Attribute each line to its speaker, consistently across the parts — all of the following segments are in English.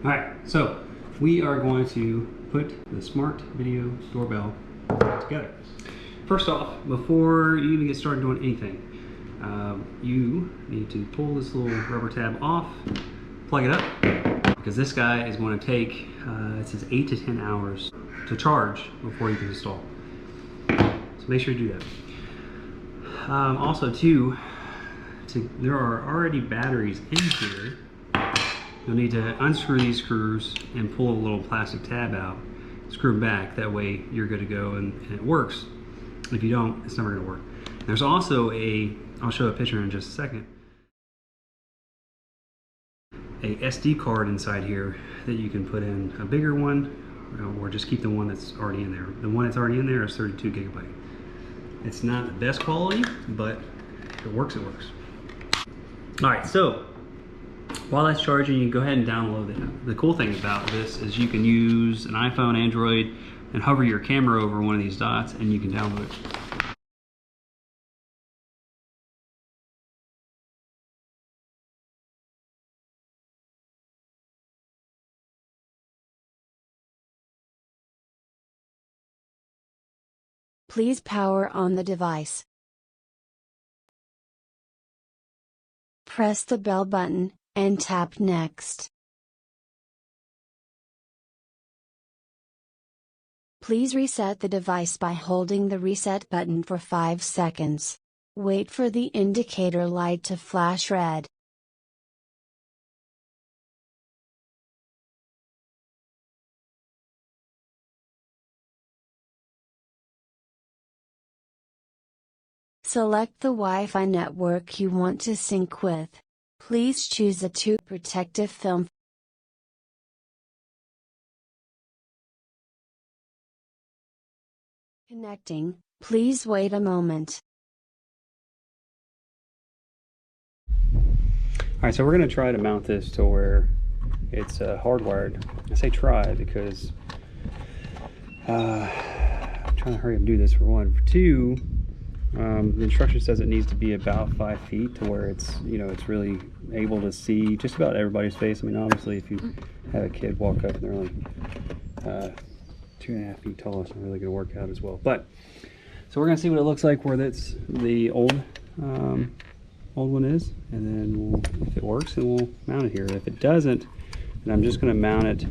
Speaker 1: All right, so we are going to put the Smart Video Doorbell together. First off, before you even get started doing anything, you need to pull this little rubber tab off, plug it up, because this guy is going to take, it says 8 to 10 hours to charge before you can install. So make sure you do that. Also too, there are already batteries in here. You'll need to unscrew these screws and pull a little plastic tab out, screw them back, that way you're good to go and it works. If you don't, it's never going to work. There's also I'll show a picture in just a second, a SD card inside here that you can put in a bigger one, or just keep the one that's already in there. The one that's already in there is 32 gigabyte. It's not the best quality, but if it works, it works. All right, so while that's charging, you can go ahead and download it. The cool thing about this is you can use an iPhone, Android, and hover your camera over one of these dots and you can download it.
Speaker 2: Please power on the device. Press the bell button, and tap Next. Please reset the device by holding the reset button for 5 seconds. Wait for the indicator light to flash red. Select the Wi-Fi network you want to sync with. Please choose a 2 protective film. Connecting, please wait a moment.
Speaker 1: All right, so we're going to try to mount this to where it's hardwired. I say try because I'm trying to hurry up and do this, for one. For two, the instruction says it needs to be about 5 feet to where it's, it's really able to see just about everybody's face. I mean, obviously, if you have a kid walk up and they're only 2.5 feet tall, it's not really going to work out as well. But so we're going to see what it looks like where that's the old one is, and then if it works, then we'll mount it here. If it doesn't, then I'm just going to mount it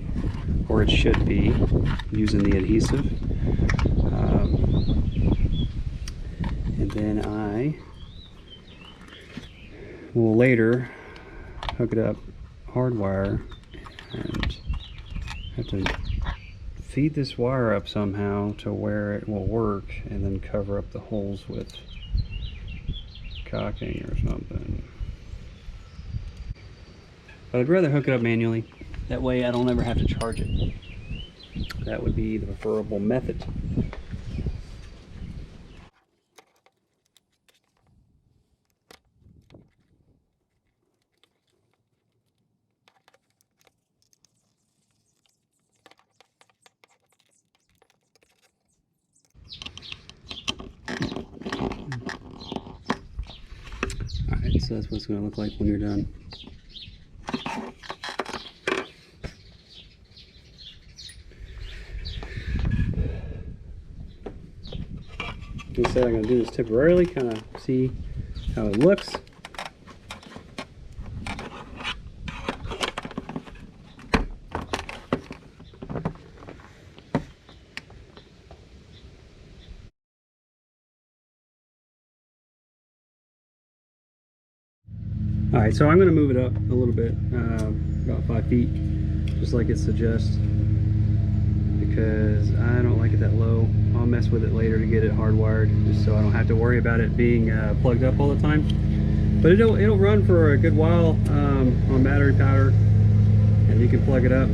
Speaker 1: where it should be using the adhesive. And then I will later hook it up hardwire and have to feed this wire up somehow to where it will work, and then cover up the holes with caulking or something. But I'd rather hook it up manually. That way I don't ever have to charge it. That would be the preferable method. Alright, so that's what it's going to look like when you're done. Like I said, I'm going to do this temporarily, kind of see how it looks. Alright, so I'm going to move it up a little bit, about 5 feet, just like it suggests, because I don't like it that low. I'll mess with it later to get it hardwired, just so I don't have to worry about it being plugged up all the time. But it'll run for a good while on battery power, and you can plug it up.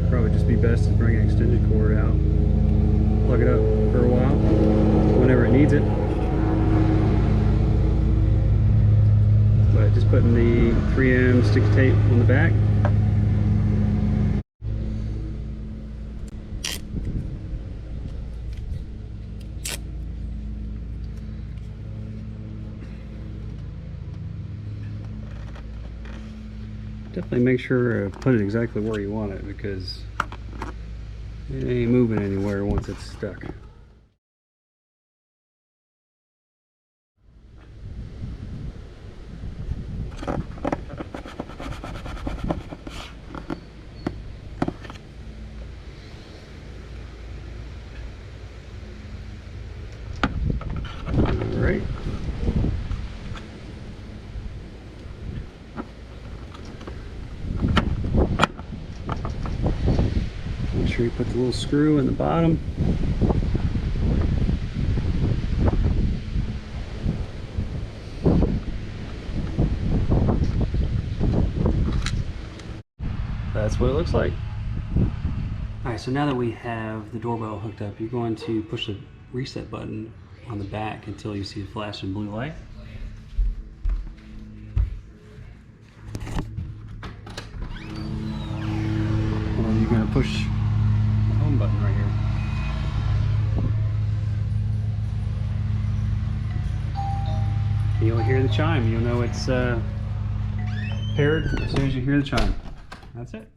Speaker 1: Probably just be best to bring an extended cord out, plug it up for a while, whenever it needs it. But just putting the 3M stick tape on the back. Definitely make sure to put it exactly where you want it, because it ain't moving anywhere once it's stuck. All right. Make sure you put the little screw in the bottom. That's what it looks like. Alright, so now that we have the doorbell hooked up, you're going to push the reset button on the back until you see a flashing blue light. And then you're going to push the home button right here. You'll hear the chime. You'll know it's paired as soon as you hear the chime. That's it.